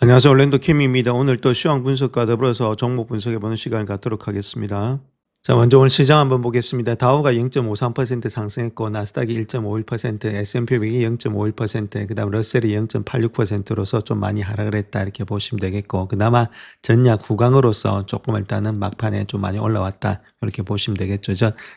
안녕하세요. 올랜도 킴입니다. 오늘 또 시황 분석과 더불어서 종목 분석해보는 시간을 갖도록 하겠습니다. 자, 먼저 오늘 시장 한번 보겠습니다. 다우가 0.53% 상승했고, 나스닥이 1.51%, S&P 500이 0.51%, 그 다음 러셀이 0.86%로서 좀 많이 하락을 했다 이렇게 보시면 되겠고, 그나마 전략 후강으로서 조금 일단은 막판에 좀 많이 올라왔다 이렇게 보시면 되겠죠.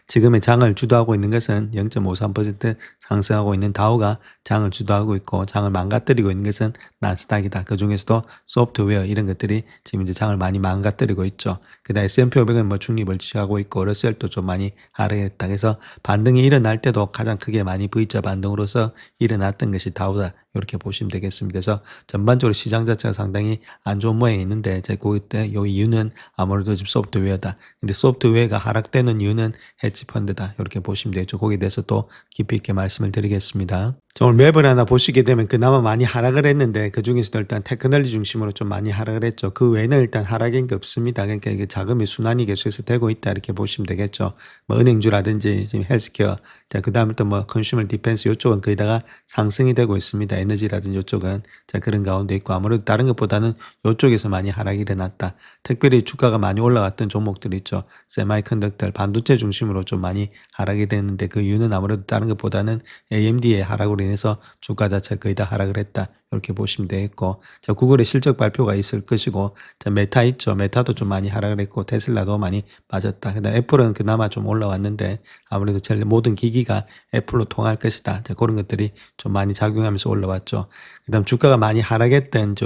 지금의 장을 주도하고 있는 것은 0.53% 상승하고 있는 다우가 장을 주도하고 있고, 장을 망가뜨리고 있는 것은 나스닥이다. 그 중에서도 소프트웨어 이런 것들이 지금 이제 장을 많이 망가뜨리고 있죠. 그 다음 S&P 500은 뭐 중립을 취하고 있고, 러셀도 좀 많이 하락했다. 그래서 반등이 일어날 때도 가장 크게 많이 V자 반등으로서 일어났던 것이 다우다. 이렇게 보시면 되겠습니다. 그래서 전반적으로 시장 자체가 상당히 안 좋은 모양이 있는데, 제 그때 요 이유는 아무래도 지금 소프트웨어다. 근데 소프트웨어가 하락되는 이유는 헤지펀드다. 이렇게 보시면 되죠. 거기에 대해서 또 깊이 있게 말씀을 드리겠습니다. 자, 오늘 맵을 하나 보시게 되면 그나마 많이 하락을 했는데, 그 중에서도 일단 테크놀리 중심으로 좀 많이 하락을 했죠. 그 외에는 일단 하락인 게 없습니다. 그러니까 이게 자금이 순환이 계속해서 되고 있다 이렇게 보시면 되겠죠. 뭐 은행주라든지 지금 헬스케어, 자, 그 다음에 또 뭐 컨슈머 디펜스 이쪽은 거의다가 상승이 되고 있습니다. 에너지라든지 이쪽은 자 그런 가운데 있고, 아무래도 다른 것보다는 이쪽에서 많이 하락이 일어났다. 특별히 주가가 많이 올라갔던 종목들 있죠. 세마이컨덕터, 반도체 중심으로 좀 많이 하락이 됐는데, 그 이유는 아무래도 다른 것보다는 AMD의 하락으로 인해서 주가 자체가 거의 다 하락을 했다. 이렇게 보시면 되겠고, 자, 구글의 실적 발표가 있을 것이고, 자, 메타 있죠. 메타도 좀 많이 하락을 했고, 테슬라도 많이 빠졌다. 그다음 애플은 그나마 좀 올라왔는데, 아무래도 제일 모든 기기가 애플로 통할 것이다. 자, 그런 것들이 좀 많이 작용하면서 올라왔죠. 그다음 주가가 많이 하락했던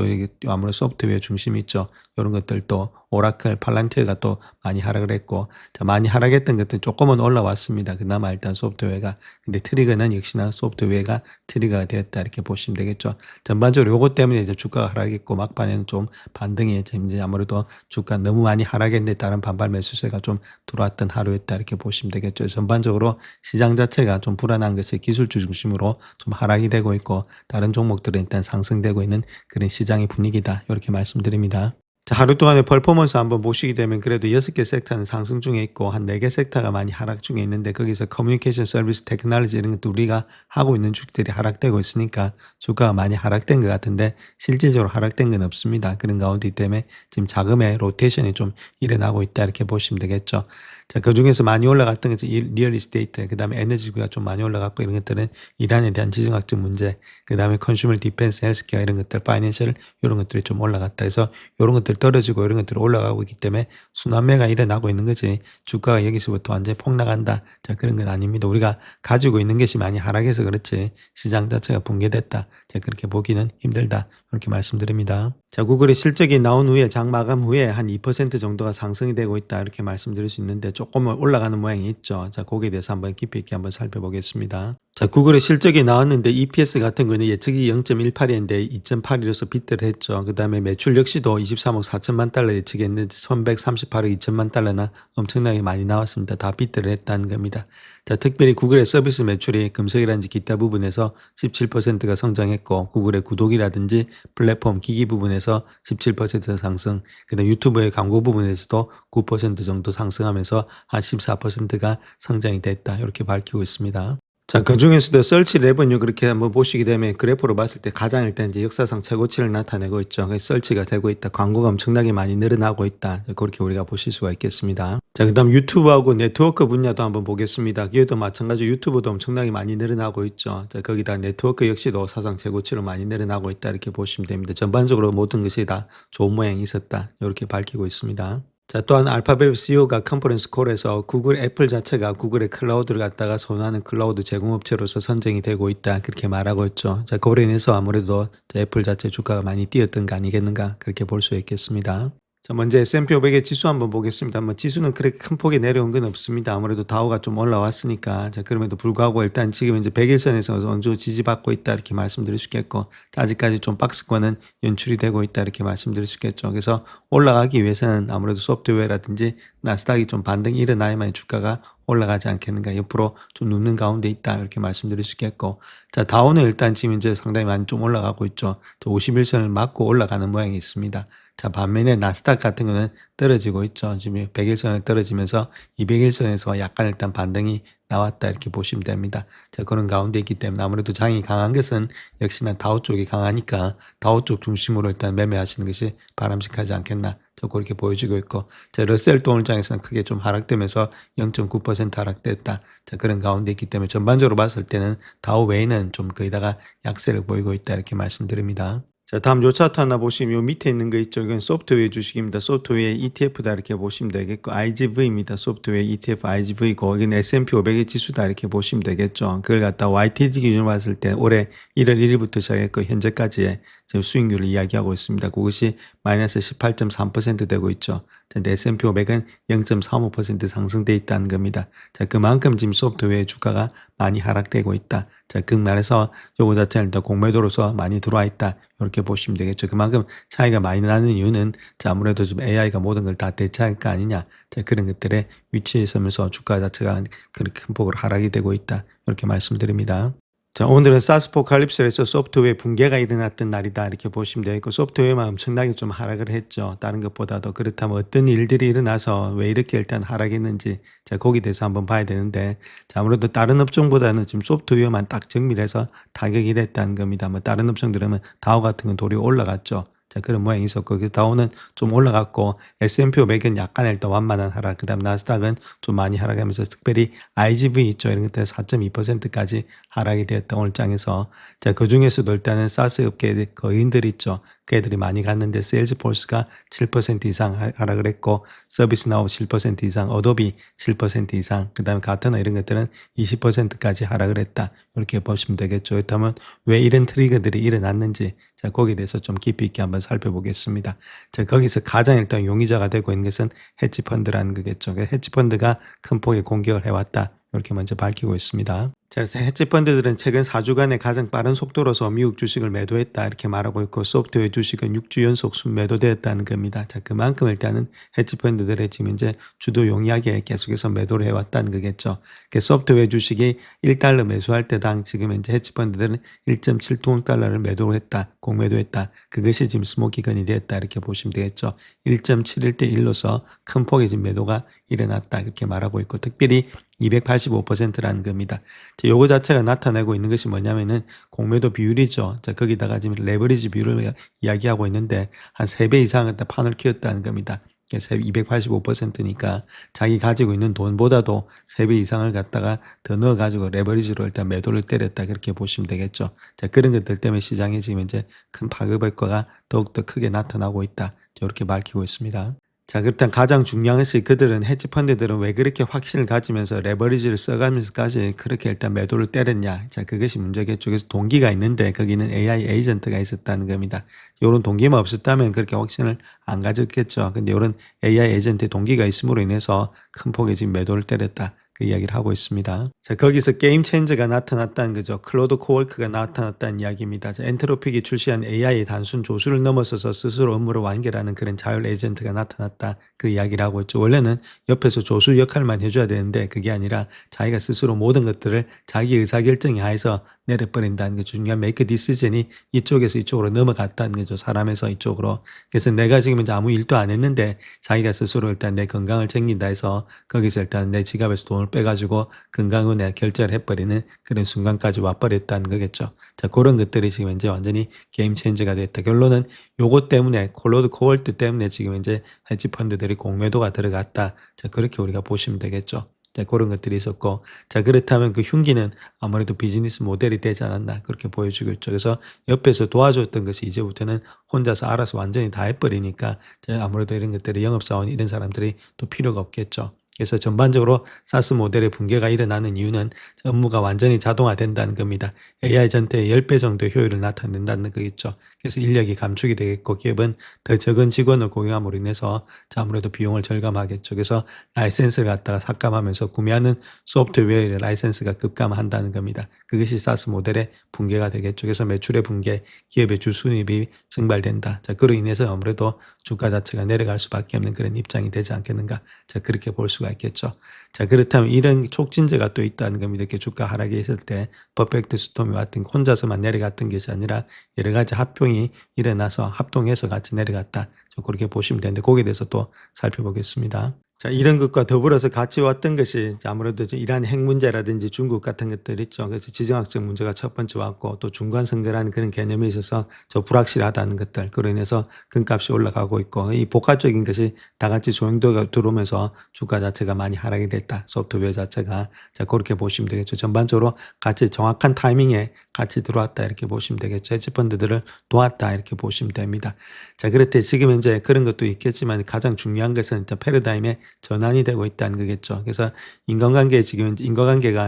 아무래도 소프트웨어 중심 있죠. 이런 것들도 오라클, 팔란티어가 또 많이 하락을 했고, 자, 많이 하락했던 것들은 조금은 올라왔습니다. 그나마 일단 소프트웨어가. 근데 트리거는 역시나 소프트웨어가 트리거가 되었다 이렇게 보시면 되겠죠. 전반적으로 요것 때문에 이제 주가가 하락했고, 막판에는 좀 반등이 이제 아무래도 주가 너무 많이 하락했는데 다른 반발 매수세가 좀 들어왔던 하루였다 이렇게 보시면 되겠죠. 전반적으로 시장 자체가 좀 불안한 것이 기술주 중심으로 좀 하락이 되고 있고, 다른 종목들은 일단 상승되고 있는 그런 시장의 분위기다 이렇게 말씀드립니다. 자, 하루 동안의 퍼포먼스 한번 보시게 되면 그래도 6개 섹터는 상승 중에 있고, 한 4개 섹터가 많이 하락 중에 있는데, 거기서 커뮤니케이션 서비스, 테크놀로지 이런 것도 우리가 하고 있는 주식들이 하락되고 있으니까 주가가 많이 하락된 것 같은데, 실질적으로 하락된 건 없습니다. 그런 가운데 때문에 지금 자금의 로테이션이 좀 일어나고 있다 이렇게 보시면 되겠죠. 자, 그 중에서 많이 올라갔던 것은 리얼 이스테이트, 그 다음에 에너지가 좀 많이 올라갔고, 이런 것들은 이란에 대한 지정학적 문제, 그 다음에 컨슈머 디펜스, 헬스케어 이런 것들, 파이낸셜 이런 것들이 좀 올라갔다 해서 이런 것들 떨어지고 이런 것들이 올라가고 있기 때문에 순환매가 일어나고 있는 거지, 주가가 여기서부터 완전히 폭락한다, 자, 그런 건 아닙니다. 우리가 가지고 있는 것이 많이 하락해서 그렇지 시장 자체가 붕괴됐다, 자, 그렇게 보기는 힘들다 이렇게 말씀드립니다. 자, 구글의 실적이 나온 후에 장 마감 후에 한 2% 정도가 상승이 되고 있다 이렇게 말씀드릴 수 있는데, 조금 올라가는 모양이 있죠. 자, 거기에 대해서 한번 깊이 있게 한번 살펴보겠습니다. 자, 구글의 실적이 나왔는데 EPS 같은 거는 예측이 0.18이었는데 2.81이어서 비트를 했죠. 그 다음에 매출 역시도 23억 4천만 달러 예측했는데 1138억 2천만 달러나 엄청나게 많이 나왔습니다. 다 비트를 했다는 겁니다. 자, 특별히 구글의 서비스 매출이 금속이라든지 기타 부분에서 17%가 성장했고, 구글의 구독이라든지 플랫폼 기기 부분에서 17% 상승, 그다음 유튜브의 광고 부분에서도 9% 정도 상승하면서 한 14%가 성장이 됐다 이렇게 밝히고 있습니다. 자, 그 중에서도 설치 레버뉴 그렇게 한번 보시게 되면 그래프로 봤을 때 가장 일단 이제 역사상 최고치를 나타내고 있죠. 설치가 되고 있다. 광고가 엄청나게 많이 늘어나고 있다. 그렇게 우리가 보실 수가 있겠습니다. 자, 그 다음 유튜브하고 네트워크 분야도 한번 보겠습니다. 이것도 마찬가지로 유튜브도 엄청나게 많이 늘어나고 있죠. 자, 거기다 네트워크 역시도 사상 최고치로 많이 늘어나고 있다 이렇게 보시면 됩니다. 전반적으로 모든 것이 다 좋은 모양이 있었다 이렇게 밝히고 있습니다. 자, 또한 알파벳 CEO가 컨퍼런스 콜에서 구글, 애플 자체가 구글의 클라우드를 갖다가 선호하는 클라우드 제공업체로서 선정이 되고 있다 그렇게 말하고 있죠. 자, 그로 인해서 아무래도 애플 자체 주가가 많이 뛰었던 거 아니겠는가 그렇게 볼 수 있겠습니다. 자, 먼저 S&P 500의 지수 한번 보겠습니다. 뭐 지수는 그렇게 큰 폭에 내려온 건 없습니다. 아무래도 다우가 좀 올라왔으니까. 자, 그럼에도 불구하고 일단 지금 이제 100일선에서 어느 정도 지지받고 있다 이렇게 말씀드릴 수 있겠고, 아직까지 좀 박스권은 연출이 되고 있다 이렇게 말씀드릴 수 있겠죠. 그래서 올라가기 위해서는 아무래도 소프트웨어라든지 나스닥이 좀 반등이 일어나야만 주가가 올라가지 않겠는가, 옆으로 좀 눕는 가운데 있다 이렇게 말씀드릴 수 있겠고, 자, 다우는 일단 지금 이제 상당히 많이 좀 올라가고 있죠. 51선을 맞고 올라가는 모양이 있습니다. 자, 반면에 나스닥 같은 거는 떨어지고 있죠. 지금 100일선을 떨어지면서 200일선에서 약간 일단 반등이 나왔다 이렇게 보시면 됩니다. 자, 그런 가운데 있기 때문에 아무래도 장이 강한 것은 역시나 다우 쪽이 강하니까 다우 쪽 중심으로 일단 매매하시는 것이 바람직하지 않겠나. 저 그렇게 보여지고 있고, 자, 러셀 동일장에서는 크게 좀 하락되면서 0.9% 하락됐다. 자, 그런 가운데 있기 때문에 전반적으로 봤을 때는 다우 외에는 좀 거의다가 약세를 보이고 있다 이렇게 말씀드립니다. 자, 다음 요 차트 하나 보시면 요 밑에 있는 거 있죠. 이건 소프트웨어 주식입니다. 소프트웨어 ETF다 이렇게 보시면 되겠고, IGV입니다. 소프트웨어 ETF IGV고, 여기는 S&P 500의 지수다 이렇게 보시면 되겠죠. 그걸 갖다 YTD 기준으로 봤을 때 올해 1월 1일부터 시작했고 현재까지의 지금 수익률을 이야기하고 있습니다. 그것이 마이너스 18.3% 되고 있죠. 근데 S&P 500은 0.35% 상승돼 있다는 겁니다. 자, 그만큼 지금 소프트웨어 주가가 많이 하락되고 있다. 자, 그 말에서 요거 자체는 일단 공매도로서 많이 들어와 있다. 이렇게 보시면 되겠죠. 그만큼 차이가 많이 나는 이유는 자, 아무래도 좀 AI가 모든 걸 다 대체할 거 아니냐. 자, 그런 것들의 위치에 서면서 주가 자체가 그렇게 큰 폭으로 하락이 되고 있다. 이렇게 말씀드립니다. 자, 오늘은 사스포칼립스에서 소프트웨어 붕괴가 일어났던 날이다 이렇게 보시면 되겠고, 소프트웨어만 엄청나게 좀 하락을 했죠. 다른 것보다도. 그렇다면 어떤 일들이 일어나서 왜 이렇게 일단 하락했는지, 자, 거기에 대해서 한번 봐야 되는데, 자, 아무래도 다른 업종보다는 지금 소프트웨어만 딱 정밀해서 타격이 됐다는 겁니다. 뭐 다른 업종들은 다우 같은 건 도리어 올라갔죠. 자, 그런 모양이 있었고, 그래서 다우는 좀 올라갔고, S&P 500은 약간 일단 완만한 하락, 그 다음 나스닥은 좀 많이 하락하면서, 특별히 IGV 있죠. 이런 것들 4.2%까지 하락이 되었던 오늘 장에서, 자, 그 중에서도 일단은 사스 업계 거인들 있죠. 그 애들이 많이 갔는데, 세일즈포스가 7% 이상 하락을 했고, 서비스나우 7% 이상, 어도비 7% 이상, 그 다음에 가트너 이런 것들은 20%까지 하락을 했다. 이렇게 보시면 되겠죠. 그렇다면 왜 이런 트리거들이 일어났는지, 자, 거기에 대해서 좀 깊이 있게 한번 살펴보겠습니다. 자, 거기서 가장 일단 용의자가 되고 있는 것은 헤지펀드라는 거겠죠. 헤지펀드가 큰 폭의 공격을 해왔다. 이렇게 먼저 밝히고 있습니다. 자, 그래서 헤지펀드들은 최근 4주간에 가장 빠른 속도로서 미국 주식을 매도했다 이렇게 말하고 있고, 소프트웨어 주식은 6주 연속 순매도되었다는 겁니다. 자, 그만큼 일단은 헤지펀드들의 지금 이제 주도 용이하게 계속해서 매도를 해왔다는 거겠죠. 소프트웨어 주식이 1달러 매수할 때당 지금 이제 헤지펀드들은 1.7달러를 매도를 했다, 공매도했다. 그것이 지금 스모키건이 되었다 이렇게 보시면 되겠죠. 1.71대 1로서 큰 폭의 지금 매도가 일어났다 이렇게 말하고 있고, 특별히 285%라는 겁니다. 요거 자체가 나타내고 있는 것이 뭐냐면은 공매도 비율이죠. 자, 거기다가 지금 레버리지 비율을 이야기하고 있는데 한 3배 이상을 판을 키웠다는 겁니다. 그래서 285%니까 자기 가지고 있는 돈보다도 3배 이상을 갖다가 더 넣어가지고 레버리지로 일단 매도를 때렸다. 그렇게 보시면 되겠죠. 자, 그런 것들 때문에 시장에 지금 이제 큰 파급 효과가 더욱더 크게 나타나고 있다. 이렇게 밝히고 있습니다. 자, 그렇다면 가장 중요한 것이 그들은 헤지펀드들은 왜 그렇게 확신을 가지면서 레버리지를 써가면서까지 그렇게 일단 매도를 때렸냐. 자, 그것이 문제겠죠. 그래서 동기가 있는데 거기는 AI 에이전트가 있었다는 겁니다. 이런 동기만 없었다면 그렇게 확신을 안 가졌겠죠. 근데 이런 AI 에이전트의 동기가 있음으로 인해서 큰 폭의 지금 매도를 때렸다. 그 이야기를 하고 있습니다. 자, 거기서 게임 체인저가 나타났다는 거죠. 클로드 코워크가 나타났다는 이야기입니다. 자, 엔트로픽이 출시한 AI의 단순 조수를 넘어서서 스스로 업무를 완결하는 그런 자율 에이전트가 나타났다. 그 이야기를 하고 있죠. 원래는 옆에서 조수 역할만 해줘야 되는데 그게 아니라 자기가 스스로 모든 것들을 자기 의사결정에 하에서 내려버린다는 거죠. 중요한 메이크 디시전이 이쪽에서 이쪽으로 넘어갔다는 거죠. 사람에서 이쪽으로. 그래서 내가 지금 이제 아무 일도 안 했는데 자기가 스스로 일단 내 건강을 챙긴다 해서 거기서 일단 내 지갑에서 돈을 빼가지고 건강을 내가 결제를 해버리는 그런 순간까지 와버렸다는 거겠죠. 자, 그런 것들이 지금 이제 완전히 게임 체인저가 됐다. 결론은 요것 때문에 클로드 코월트 때문에 지금 이제 헤지 펀드들이 공매도가 들어갔다. 자, 그렇게 우리가 보시면 되겠죠. 자, 그런 것들이 있었고, 자, 그렇다면 그 흉기는 아무래도 비즈니스 모델이 되지 않았나 그렇게 보여주고 있죠. 그래서 옆에서 도와줬던 것이 이제부터는 혼자서 알아서 완전히 다 해버리니까 아무래도 이런 것들이 영업사원 이런 사람들이 또 필요가 없겠죠. 그래서 전반적으로 사스 모델의 붕괴가 일어나는 이유는 업무가 완전히 자동화된다는 겁니다. AI 전체의 10배 정도의 효율을 나타낸다는 거겠죠. 그래서 인력이 감축이 되겠고 기업은 더 적은 직원을 고용함으로 인해서 아무래도 비용을 절감하겠죠. 그래서 라이센스를 갖다가 삭감하면서 구매하는 소프트웨어의 라이센스가 급감한다는 겁니다. 그것이 사스 모델의 붕괴가 되겠죠. 그래서 매출의 붕괴, 기업의 주수입이 증발된다. 자, 그로 인해서 아무래도 주가 자체가 내려갈 수밖에 없는 그런 입장이 되지 않겠는가. 자, 그렇게 볼 수가 수가 있겠죠. 자, 그렇다면 이런 촉진제가 또 있다는 겁니다. 이렇게 주가 하락이 있을 때 퍼펙트 스톰이 왔던 혼자서만 내려갔던 것이 아니라 여러 가지 합병이 일어나서 합동해서 같이 내려갔다. 그렇게 보시면 되는데 거기에 대해서 또 살펴보겠습니다. 자, 이런 것과 더불어서 같이 왔던 것이 아무래도 이란 핵 문제라든지 중국 같은 것들 있죠. 그래서 지정학적 문제가 첫 번째 왔고 또 중간선거라는 그런 개념에 있어서 저 불확실하다는 것들, 그로 인해서 금값이 올라가고 있고 이 복합적인 것이 다 같이 조정도가 들어오면서 주가 자체가 많이 하락이 됐다. 소프트웨어 자체가. 자, 그렇게 보시면 되겠죠. 전반적으로 같이 정확한 타이밍에 같이 들어왔다 이렇게 보시면 되겠죠. 헤지펀드들을 도왔다 이렇게 보시면 됩니다. 자, 그렇대 지금 이제 그런 것도 있겠지만 가장 중요한 것은 패러다임의 전환이 되고 있다는 거겠죠. 그래서 인간관계가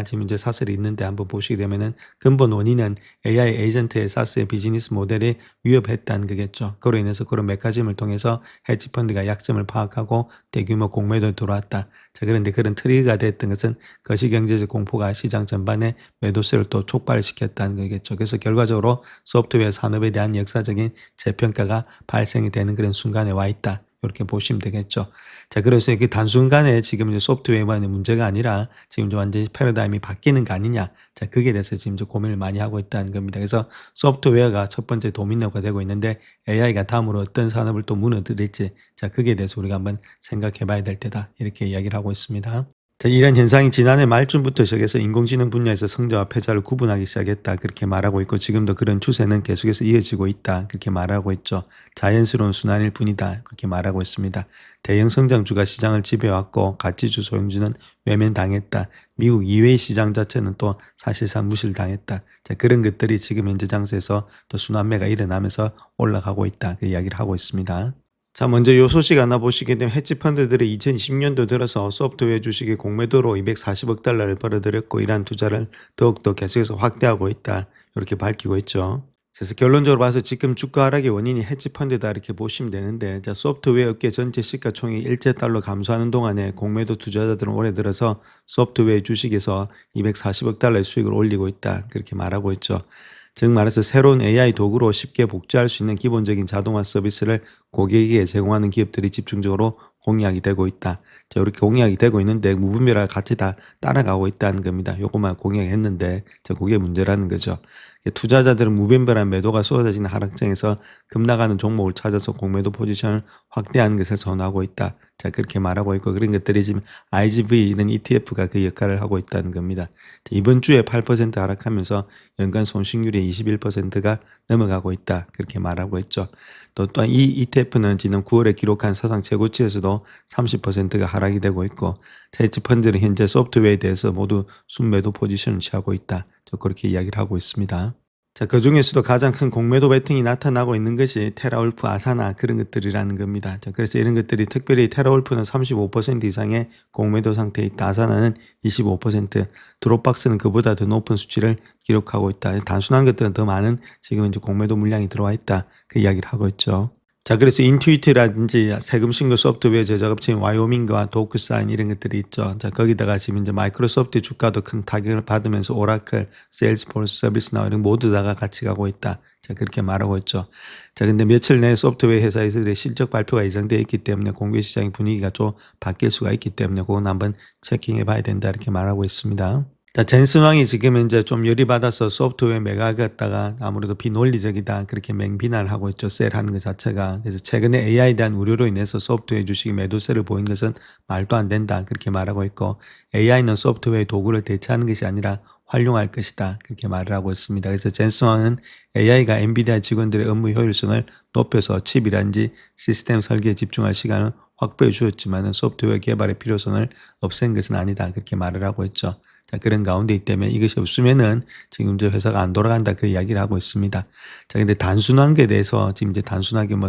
지금 이제 사설이 있는데 한번 보시게 되면은 근본 원인은 AI 에이전트의 사스의 비즈니스 모델이 위협했다는 거겠죠. 그로 인해서 그런 메커니즘을 통해서 헤지펀드가 약점을 파악하고 대규모 공매도 들어왔다. 자, 그런데 그런 트리거가 됐던 것은 거시경제적 공포가 시장 전반에 매도세를 또 촉발시켰다는 거겠죠. 그래서 결과적으로 소프트웨어 산업에 대한 역사적인 재평가가 발생이 되는 그런 순간에 와 있다. 이렇게 보시면 되겠죠. 자, 그래서 이게 단순간에 지금 이제 소프트웨어만의 문제가 아니라 지금 이제 완전히 패러다임이 바뀌는 거 아니냐. 자, 거기에 대해서 지금 이제 고민을 많이 하고 있다는 겁니다. 그래서 소프트웨어가 첫 번째 도미노가 되고 있는데 AI가 다음으로 어떤 산업을 또 무너뜨릴지, 자, 거기에 대해서 우리가 한번 생각해 봐야 될 때다. 이렇게 이야기를 하고 있습니다. 자, 이런 현상이 지난해 말쯤부터 시작해서 인공지능 분야에서 성자와 패자를 구분하기 시작했다. 그렇게 말하고 있고 지금도 그런 추세는 계속해서 이어지고 있다. 그렇게 말하고 있죠. 자연스러운 순환일 뿐이다. 그렇게 말하고 있습니다. 대형 성장주가 시장을 지배해왔고 가치주 소형주는 외면당했다. 미국 이외의 시장 자체는 또 사실상 무시를 당했다. 자, 그런 것들이 지금 현재 장세에서 또 순환매가 일어나면서 올라가고 있다. 그 이야기를 하고 있습니다. 자, 먼저 요 소식 하나 보시게 되면 헤지펀드들이 2020년도 들어서 소프트웨어 주식의 공매도로 240억 달러를 벌어들였고 이러한 투자를 더욱더 계속해서 확대하고 있다. 이렇게 밝히고 있죠. 그래서 결론적으로 봐서 지금 주가 하락의 원인이 헤지펀드다 이렇게 보시면 되는데, 자, 소프트웨어 업계 전체 시가총액 1조 달러 감소하는 동안에 공매도 투자자들은 올해 들어서 소프트웨어 주식에서 240억 달러의 수익을 올리고 있다. 그렇게 말하고 있죠. 즉 말해서 새로운 AI 도구로 쉽게 복제할 수 있는 기본적인 자동화 서비스를 고객에게 제공하는 기업들이 집중적으로 공략이 되고 있다. 자, 이렇게 공략이 되고 있는데 무분별하게 같이 다 따라가고 있다는 겁니다. 요것만 공략했는데 자, 그게 문제라는 거죠. 투자자들은 무분별한 매도가 쏟아지는 하락장에서 급락하는 종목을 찾아서 공매도 포지션을 확대하는 것을 선호하고 있다. 자, 그렇게 말하고 있고 그런 것들이 지금 IGV 이런 ETF가 그 역할을 하고 있다는 겁니다. 자, 이번 주에 8% 하락하면서 연간 손실률이 21%가 넘어가고 있다. 그렇게 말하고 있죠. 또한 이 ETF는 지난 9월에 기록한 사상 최고치에서도 30%가 하락이 되고 있고 헤지펀드는 현재 소프트웨어에 대해서 모두 순매도 포지션을 취하고 있다. 그렇게 이야기를 하고 있습니다. 자, 그 중에서도 가장 큰 공매도 배팅이 나타나고 있는 것이 테라울프, 아사나 그런 것들이라는 겁니다. 자, 그래서 이런 것들이 특별히 테라울프는 35% 이상의 공매도 상태에 있다. 아사나는 25%, 드롭박스는 그보다 더 높은 수치를 기록하고 있다. 단순한 것들은 더 많은 지금 이제 공매도 물량이 들어와 있다. 그 이야기를 하고 있죠. 자, 그래서 인투이트라든지 세금 신고 소프트웨어 제작업체인 와이오밍과 도크사인 이런 것들이 있죠. 자, 거기다가 지금 이제 마이크로소프트 주가도 큰 타격을 받으면서 오라클, 세일즈포스, 서비스나우 이런 모두 다가 같이 가고 있다. 자, 그렇게 말하고 있죠. 자, 근데 며칠 내에 소프트웨어 회사에서의 실적 발표가 예정되어 있기 때문에 공개 시장의 분위기가 좀 바뀔 수가 있기 때문에 그건 한번 체킹해 봐야 된다 이렇게 말하고 있습니다. 자, 젠슨왕이 지금 이제 좀 열이 받아서 소프트웨어 매각 갖다가 아무래도 비논리적이다. 그렇게 맹비난을 하고 있죠. 셀하는 것 자체가. 그래서 최근에 AI에 대한 우려로 인해서 소프트웨어 주식이 매도세를 보인 것은 말도 안 된다. 그렇게 말하고 있고 AI는 소프트웨어의 도구를 대체하는 것이 아니라 활용할 것이다. 그렇게 말을 하고 있습니다. 그래서 젠슨왕은 AI가 엔비디아 직원들의 업무 효율성을 높여서 칩이란지 시스템 설계에 집중할 시간을 확보해 주었지만 소프트웨어 개발의 필요성을 없앤 것은 아니다. 그렇게 말을 하고 있죠. 자, 그런 가운데 있기 때문에 이것이 없으면은 지금 이제 회사가 안 돌아간다 그 이야기를 하고 있습니다. 자, 근데 단순한 거에 대해서 지금 이제 단순하게 뭐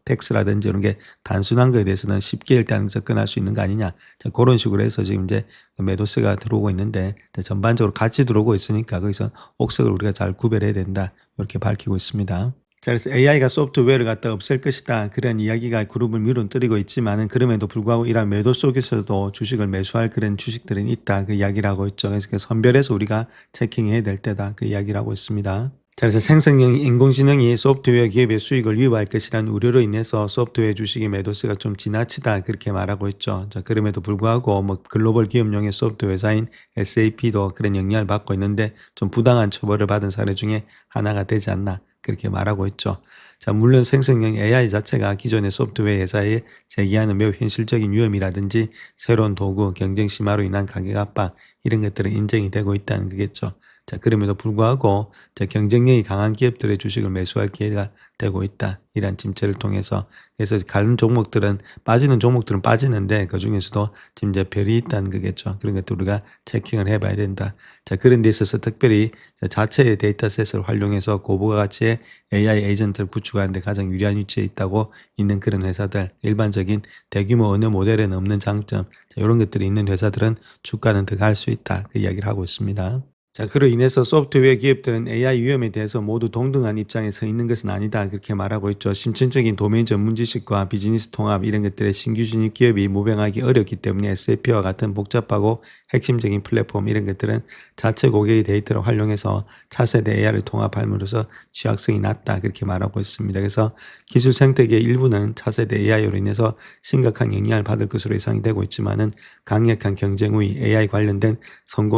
텍스라든지 이런 게 단순한 거에 대해서는 쉽게 일단 접근할 수 있는 거 아니냐. 자, 그런 식으로 해서 지금 이제 매도세가 들어오고 있는데 전반적으로 같이 들어오고 있으니까 거기서 옥석을 우리가 잘 구별해야 된다. 이렇게 밝히고 있습니다. 자, 그래서 AI가 소프트웨어를 갖다 없앨 것이다. 그런 이야기가 그룹을 밀어뜨리고 있지만은 그럼에도 불구하고 이러한 매도 속에서도 주식을 매수할 그런 주식들은 있다. 그 이야기를 하고 있죠. 그래서 선별해서 우리가 체킹해야 될 때다. 그 이야기를 하고 있습니다. 자, 그래서 생성형 인공지능이 소프트웨어 기업의 수익을 위협할 것이라는 우려로 인해서 소프트웨어 주식의 매도세가 좀 지나치다 그렇게 말하고 있죠. 자, 그럼에도 불구하고 뭐 글로벌 기업용의 소프트웨어 회사인 SAP도 그런 영향을 받고 있는데 좀 부당한 처벌을 받은 사례 중에 하나가 되지 않나 그렇게 말하고 있죠. 자, 물론 생성형 AI 자체가 기존의 소프트웨어 회사에 제기하는 매우 현실적인 위험이라든지 새로운 도구, 경쟁 심화로 인한 가격 압박 이런 것들은 인정이 되고 있다는 거겠죠. 자, 그럼에도 불구하고 경쟁력이 강한 기업들의 주식을 매수할 기회가 되고 있다. 이러한 침체를 통해서. 그래서 가는 종목들은 빠지는 종목들은 빠지는데 그중에서도 지금 이제 별이 있다는 거겠죠. 그런 것도 우리가 체킹을 해봐야 된다. 자, 그런 데 있어서 특별히 자체의 데이터셋을 활용해서 고부가 가치의 AI 에이전트를 구축하는 데 가장 유리한 위치에 있다고 있는 그런 회사들, 일반적인 대규모 언어 모델에는 없는 장점, 자, 이런 것들이 있는 회사들은 주가는 더 갈 수 있다. 그 이야기를 하고 있습니다. 자, 그로 인해서 소프트웨어 기업들은 AI 위험에 대해서 모두 동등한 입장에 서 있는 것은 아니다. 그렇게 말하고 있죠. 심층적인 도메인 전문 지식과 비즈니스 통합 이런 것들의 신규 진입 기업이 모병하기 어렵기 때문에 SAP와 같은 복잡하고 핵심적인 플랫폼 이런 것들은 자체 고객의 데이터를 활용해서 차세대 AI를 통합함으로써 취약성이 낮다. 그렇게 말하고 있습니다. 그래서 기술 생태계의 일부는 차세대 AI로 인해서 심각한 영향을 받을 것으로 예상이 되고 있지만은 강력한 경쟁 우위, AI 관련된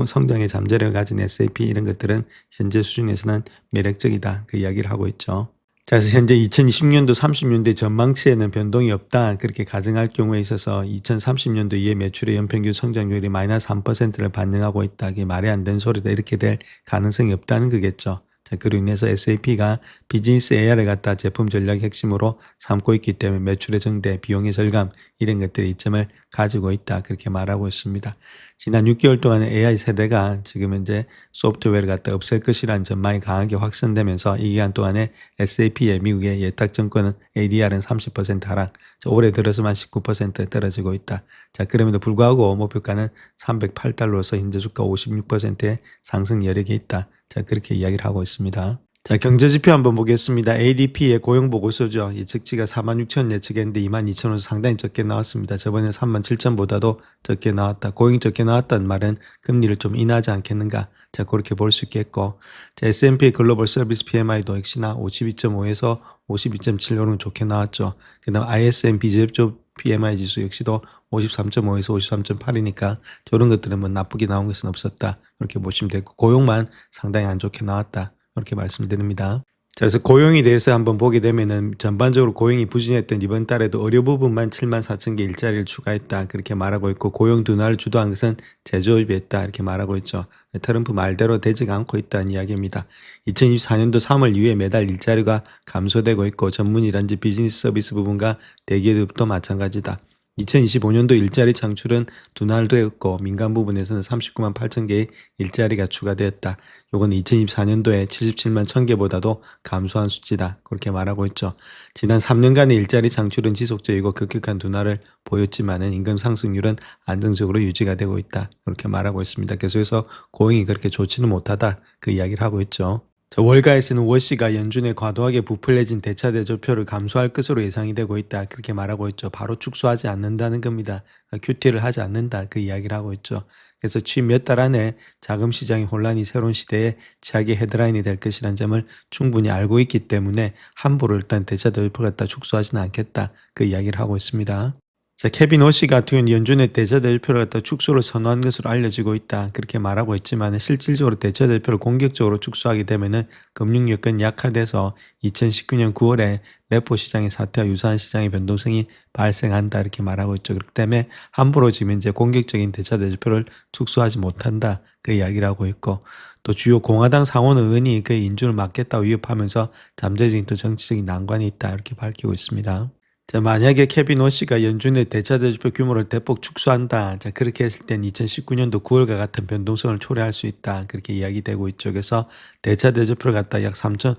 성장의 잠재력을 가진 SAP 이런 것들은 현재 수준에서는 매력적이다. 그 이야기를 하고 있죠. 자, 그래서 현재 2020년도, 30년도의 전망치에는 변동이 없다. 그렇게 가정할 경우에 있어서 2030년도 이해 매출의 연평균 성장률이 마이너스 3%를 반영하고 있다. 이게 말이 안 되는 소리다. 이렇게 될 가능성이 없다는 거겠죠. 자, 그로 인해서 SAP가 비즈니스 AI를 갖다 제품 전략의 핵심으로 삼고 있기 때문에 매출의 증대, 비용의 절감 이런 것들의 이점을 가지고 있다. 그렇게 말하고 있습니다. 지난 6개월 동안의 AI 세대가 지금 현재 소프트웨어를 갖다 없앨 것이라는 전망이 강하게 확산되면서 이 기간 동안에 SAP의 미국의 예탁증권은 ADR은 30% 하락, 올해 들어서만 19% 떨어지고 있다. 자, 그럼에도 불구하고 목표가는 308달러로서 현재 주가 56%의 상승 여력이 있다. 자, 그렇게 이야기를 하고 있습니다. 자, 경제지표 한번 보겠습니다. ADP의 고용보고서죠. 예측치가 46,000 예측했는데 22,000으로 상당히 적게 나왔습니다. 저번에 37,000보다도 적게 나왔다. 고용이 적게 나왔다는 말은 금리를 좀 인하지 않겠는가. 자, 그렇게 볼 수 있겠고. 자, S&P 글로벌 서비스 PMI도 역시나 52.5에서 52.7로는 좋게 나왔죠. 그 다음 ISM 비제조업 PMI 지수 역시도 53.5에서 53.8이니까 저런 것들은 뭐 나쁘게 나온 것은 없었다. 이렇게 보시면 되고 고용만 상당히 안 좋게 나왔다. 이렇게 말씀드립니다. 자, 그래서 고용에 대해서 한번 보게 되면은 전반적으로 고용이 부진했던 이번 달에도 의료 부분만 74,000개 일자리를 추가했다. 그렇게 말하고 있고 고용 둔화를 주도한 것은 제조업이었다. 이렇게 말하고 있죠. 트럼프 말대로 되지가 않고 있다는 이야기입니다. 2024년도 3월 이후에 매달 일자리가 감소되고 있고 전문이란지 비즈니스 서비스 부분과 대기업도 마찬가지다. 2025년도 일자리 창출은 둔화를 되었고 민간 부분에서는 39만 8천 개의 일자리가 추가되었다. 요건 2024년도에 77만 1,000개보다도 감소한 수치다. 그렇게 말하고 있죠. 지난 3년간의 일자리 창출은 지속적이고 급격한 둔화를 보였지만은 임금 상승률은 안정적으로 유지가 되고 있다. 그렇게 말하고 있습니다. 계속해서 고용이 그렇게 좋지는 못하다. 그 이야기를 하고 있죠. 월가에서는 워시가 연준에 과도하게 부풀려진 대차 대조표를 감소할 것으로 예상이 되고 있다. 그렇게 말하고 있죠. 바로 축소하지 않는다는 겁니다. QT를 하지 않는다. 그 이야기를 하고 있죠. 그래서 취임 몇 달 안에 자금 시장의 혼란이 새로운 시대에 최악의 헤드라인이 될 것이라는 점을 충분히 알고 있기 때문에 함부로 일단 대차 대조표를 갖다 축소하지는 않겠다. 그 이야기를 하고 있습니다. 자, 케빈 워시 같은 경우는 연준의 대차 대조표를 갖다 축소를 선호한 것으로 알려지고 있다. 그렇게 말하고 있지만 실질적으로 대차 대조표를 공격적으로 축소하게 되면은 금융 여건이 약화돼서 2019년 9월에 레포 시장의 사태와 유사한 시장의 변동성이 발생한다. 이렇게 말하고 있죠. 그렇기 때문에 함부로 지금 이제 공격적인 대차 대조표를 축소하지 못한다. 그 이야기를 하고 있고 또 주요 공화당 상원 의원이 그 인준을 막겠다고 위협하면서 잠재적인 또 정치적인 난관이 있다. 이렇게 밝히고 있습니다. 자, 만약에 케빈 워시가 연준의 대차 대조표 규모를 대폭 축소한다. 자, 그렇게 했을 땐 2019년도 9월과 같은 변동성을 초래할 수 있다. 그렇게 이야기되고 있죠. 그래서 대차 대조표를 갖다 약 3조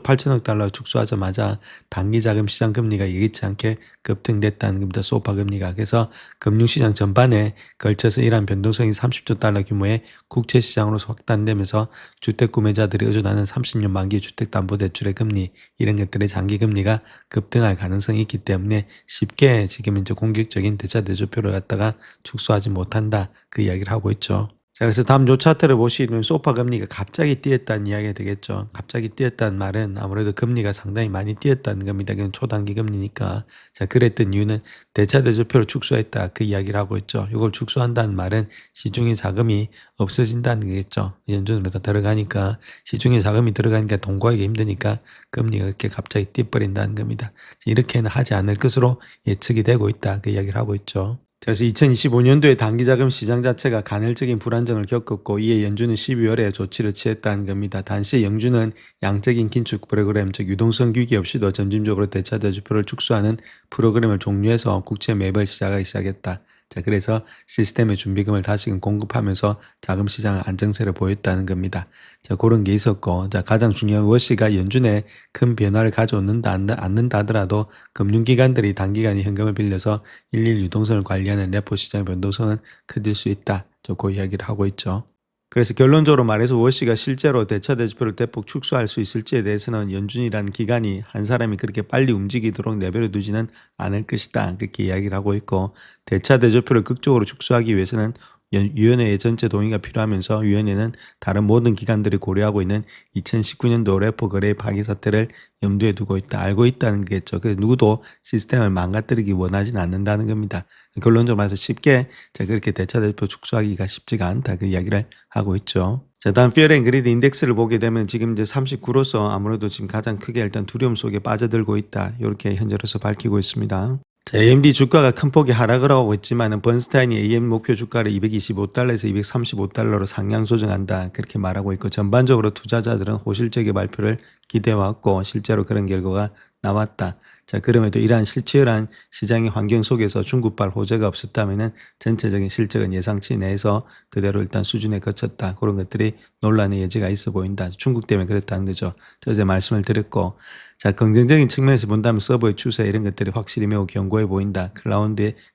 8천억 달러 축소하자마자 단기 자금 시장 금리가 예기치 않게 급등됐다는 겁니다. 소파 금리가. 그래서 금융시장 전반에 걸쳐서 이러한 변동성이 30조 달러 규모의 국채 시장으로서 확단되면서 주택 구매자들이 의존하는 30년 만기 주택담보대출의 금리 이런 것들의 장기 금리가 급등할 가능성이 있기 때문에 쉽게 지금 이제 공격적인 대차 대조표를 갖다가 축소하지 못한다. 그 이야기를 하고 있죠. 자, 그래서 다음 요 차트를 보시면 소파 금리가 갑자기 뛰었다는 이야기가 되겠죠. 갑자기 뛰었다는 말은 아무래도 금리가 상당히 많이 뛰었다는 겁니다. 그건 초단기 금리니까. 자, 그랬던 이유는 대차 대조표를 축소했다. 그 이야기를 하고 있죠. 이걸 축소한다는 말은 시중에 자금이 없어진다는 거겠죠. 연준으로 다 들어가니까 시중에 자금이 들어가니까 돈 구하기 힘드니까 금리가 그렇게 갑자기 뛰어버린다는 겁니다. 이렇게는 하지 않을 것으로 예측이 되고 있다. 그 이야기를 하고 있죠. 그래서 2025년도에 단기자금 시장 자체가 간헐적인 불안정을 겪었고 이에 연준은 12월에 조치를 취했다는 겁니다. 당시 연준은 양적인 긴축 프로그램, 즉 유동성 규제 없이도 점진적으로 대차 대조표를 축소하는 프로그램을 종료해서 국채 매입을 시작하기 시작했다. 자, 그래서 시스템의 준비금을 다시금 공급하면서 자금 시장의 안정세를 보였다는 겁니다. 자, 그런 게 있었고, 자, 가장 중요한 워시가 연준에 큰 변화를 가져오는다 않는다 하더라도 금융기관들이 단기간에 현금을 빌려서 일일 유동성을 관리하는 레포 시장의 변동성은 커질 수 있다. 그 이야기를 하고 있죠. 그래서 결론적으로 말해서 워시가 실제로 대차 대조표를 대폭 축소할 수 있을지에 대해서는 연준이라는 기관이 한 사람이 그렇게 빨리 움직이도록 내버려 두지는 않을 것이다. 그렇게 이야기를 하고 있고 대차 대조표를 극적으로 축소하기 위해서는 위원회의 전체 동의가 필요하면서 위원회는 다른 모든 기관들이 고려하고 있는 2019년도 레포 거래 파기 사태를 염두에 두고 있다. 알고 있다는 거겠죠. 그래서 누구도 시스템을 망가뜨리기 원하진 않는다는 겁니다. 결론적으로 말해서 쉽게 그렇게 대차 대표 축소하기가 쉽지가 않다. 그 이야기를 하고 있죠. 자, 다음 피어 앤 그리드 인덱스를 보게 되면 지금 이제 39로서 아무래도 지금 가장 크게 일단 두려움 속에 빠져들고 있다. 이렇게 현재로서 밝히고 있습니다. 자, AMD 주가가 큰 폭의 하락을 하고 있지만 번스타인이 AM 목표 주가를 225달러에서 235달러로 상향 조정한다. 그렇게 말하고 있고 전반적으로 투자자들은 호실적인 발표를 기대해왔고 실제로 그런 결과가 나왔다. 자, 그럼에도 이러한 실치열한 시장의 환경 속에서 중국발 호재가 없었다면 전체적인 실적은 예상치 내에서 그대로 일단 수준에 거쳤다. 그런 것들이 논란의 여지가 있어 보인다. 중국 때문에 그렇다는 거죠. 어제 말씀을 드렸고 자, 긍정적인 측면에서 본다면 서버의 추세 이런 것들이 확실히 매우 견고해 보인다.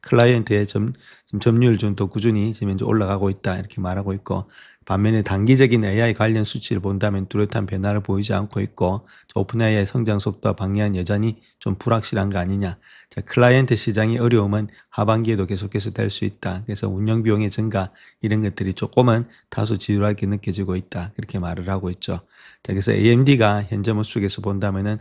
클라이언트의 점유율 좀더 꾸준히 지금 이제 올라가고 있다. 이렇게 말하고 있고 반면에 단기적인 AI 관련 수치를 본다면 뚜렷한 변화를 보이지 않고 있고 오픈 AI 성장 속도와 방향은 여전히 좀 불확실한 거 아니냐. 자, 클라이언트 시장의 어려움은 하반기에도 계속해서 될 수 있다. 그래서 운영 비용의 증가 이런 것들이 조금은 다소 지루하게 느껴지고 있다. 그렇게 말을 하고 있죠. 자, 그래서 AMD가 현재 모습에서 본다면은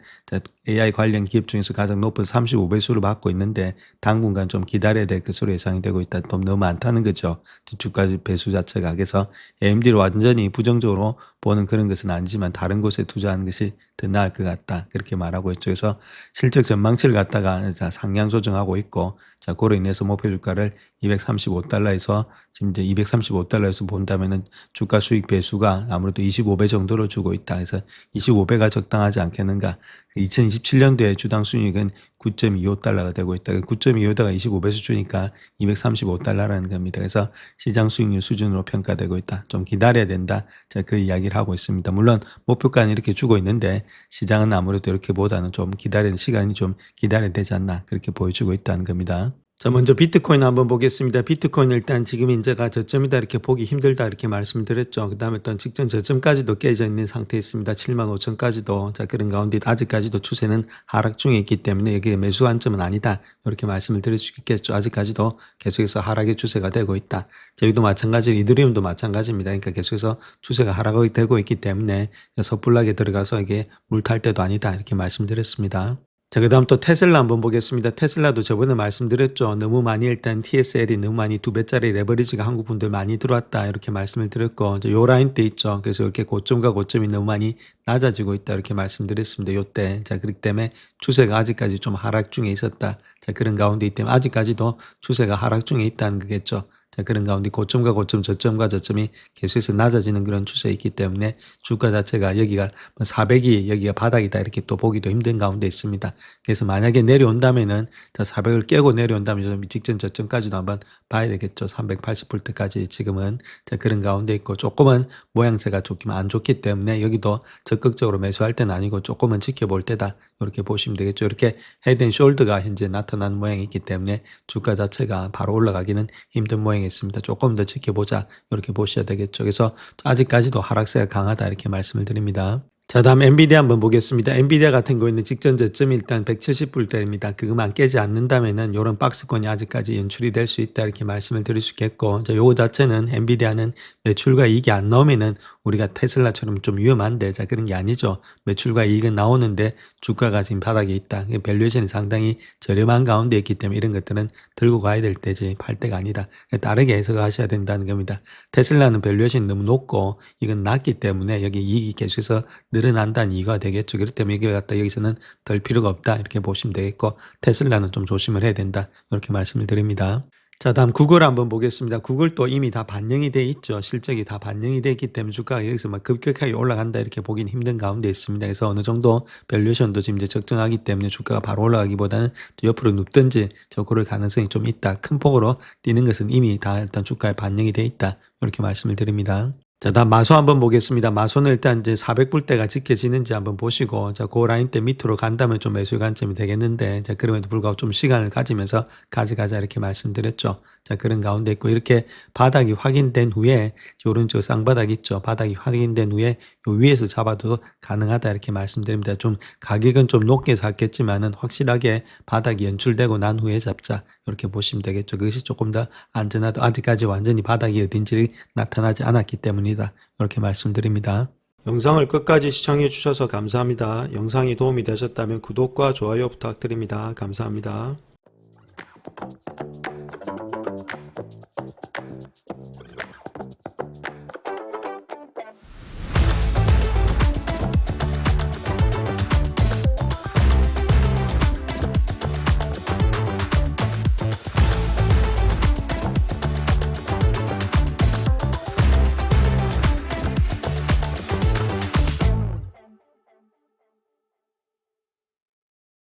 AI 관련 기업 중에서 가장 높은 35배수를 받고 있는데 당분간 좀 기다려야 될 것으로 예상이 되고 있다. 좀 너무 많다는 거죠. 주가 배수 자체가. 그래서 AMD를 완전히 부정적으로 보는 그런 것은 아니지만 다른 곳에 투자하는 것이 더 나을 것 같다. 그렇게 말하고 있죠. 그래서 실적 전망치를 갖다가 상향 조정하고 있고 자, 그로 인해서 목표 주가를 235달러에서 지금 이제 235달러에서 본다면은 주가 수익 배수가 아무래도 25배 정도로 주고 있다. 그래서 25배가 적당하지 않겠는가. 2027년도에 주당 수익은 9.25달러가 되고 있다. 9.25다가 25배수 주니까 235달러라는 겁니다. 그래서 시장 수익률 수준으로 평가되고 있다. 좀 기다려야 된다. 자, 그 이야기를 하고 있습니다. 물론 목표가는 이렇게 주고 있는데 시장은 아무래도 이렇게보다는 좀 기다리는 시간이 좀 기다려야 되지 않나 그렇게 보여주고 있다는 겁니다. 자, 먼저 비트코인 한번 보겠습니다. 비트코인 일단 지금 현재가 저점이다 이렇게 보기 힘들다 이렇게 말씀드렸죠. 그 다음에 또 직전 저점까지도 깨져 있는 상태에 있습니다. 75,000까지도. 자, 그런 가운데 아직까지도 추세는 하락 중에 있기 때문에 여기에 매수 관점은 아니다. 이렇게 말씀을 드릴 수 있겠죠. 아직까지도 계속해서 하락의 추세가 되고 있다. 저희도 마찬가지로 이더리움도 마찬가지입니다. 그러니까 계속해서 추세가 하락이 되고 있기 때문에 섣불하게 들어가서 이게 물 탈 때도 아니다. 이렇게 말씀드렸습니다. 자, 그 다음 또 테슬라 한번 보겠습니다. 테슬라도 저번에 말씀드렸죠. 너무 많이 일단 TSL이 너무 많이 2배짜리 레버리지가 한국 분들 많이 들어왔다. 이렇게 말씀을 드렸고, 요 라인 때 있죠. 그래서 이렇게 고점과 고점이 너무 많이 낮아지고 있다. 이렇게 말씀드렸습니다. 요때. 자, 그렇기 때문에 추세가 아직까지 좀 하락 중에 있었다. 자, 그런 가운데 있기 때문에 아직까지도 추세가 하락 중에 있다는 거겠죠. 자, 그런 가운데 고점과 고점, 저점과 저점이 계속해서 낮아지는 그런 추세에 있기 때문에 주가 자체가 여기가 400이 여기가 바닥이다 이렇게 또 보기도 힘든 가운데 있습니다. 그래서 만약에 내려온다면은 400을 깨고 내려온다면 좀 직전 저점까지도 한번 봐야 되겠죠. 380불대까지 지금은. 자, 그런 가운데 있고 조금은 모양새가 좋기만 안 좋기 때문에 여기도 적극적으로 매수할 때는 아니고 조금은 지켜볼 때다. 이렇게 보시면 되겠죠. 이렇게 헤드앤숄더가 현재 나타난 모양이 있기 때문에 주가 자체가 바로 올라가기는 힘든 모양이 있습니다. 조금 더 지켜보자. 이렇게 보셔야 되겠죠. 그래서 아직까지도 하락세가 강하다 이렇게 말씀을 드립니다. 자, 다음 엔비디아 한번 보겠습니다. 엔비디아 같은 경우에는 직전 저점이 일단 170불대입니다. 그것만 깨지 않는다면은 이런 박스권이 아직까지 연출이 될 수 있다 이렇게 말씀을 드릴 수 있겠고, 자, 요거 자체는 엔비디아는 매출과 이익이 안 나오면은 우리가 테슬라처럼 좀 위험한데, 자, 그런 게 아니죠. 매출과 이익은 나오는데 주가가 지금 바닥에 있다. 밸류에이션이 상당히 저렴한 가운데 있기 때문에 이런 것들은 들고 가야 될 때지 팔 때가 아니다. 다르게 해석하셔야 된다는 겁니다. 테슬라는 밸류에이션이 너무 높고 이건 낮기 때문에 여기 이익이 계속해서 늘어난다는 이유가 되겠죠. 그렇기 때문에 이걸 갖다 여기서는 덜 필요가 없다 이렇게 보시면 되겠고, 테슬라는 좀 조심을 해야 된다 이렇게 말씀을 드립니다. 자, 다음 구글 한번 보겠습니다. 구글도 이미 다 반영이 돼 있죠. 실적이 다 반영이 돼 있기 때문에 주가가 여기서 막 급격하게 올라간다 이렇게 보기는 힘든 가운데 있습니다. 그래서 어느 정도 밸류에이션도 지금 이제 적정하기 때문에 주가가 바로 올라가기보다는 옆으로 눕든지 저 그럴 가능성이 좀 있다. 큰 폭으로 뛰는 것은 이미 다 일단 주가에 반영이 돼 있다 이렇게 말씀을 드립니다. 자, 다음 마소 한번 보겠습니다. 마소는 일단 이제 400불대가 지켜지는지 한번 보시고, 자, 그 라인대 밑으로 간다면 좀 매수 관점이 되겠는데, 자, 그럼에도 불구하고 좀 시간을 가지면서 가져가자 이렇게 말씀드렸죠. 자, 그런 가운데 있고, 이렇게 바닥이 확인된 후에, 오른쪽 쌍바닥 있죠. 바닥이 확인된 후에 요 위에서 잡아도 가능하다 이렇게 말씀드립니다. 좀 가격은 좀 높게 샀겠지만은 확실하게 바닥이 연출되고 난 후에 잡자 이렇게 보시면 되겠죠. 그것이 조금 더 안전하다. 아직까지 완전히 바닥이 어딘지 나타나지 않았기 때문이다. 이렇게 말씀드립니다. 영상을 끝까지 시청해 주셔서 감사합니다. 영상이 도움이 되셨다면 구독과 좋아요 부탁드립니다. 감사합니다.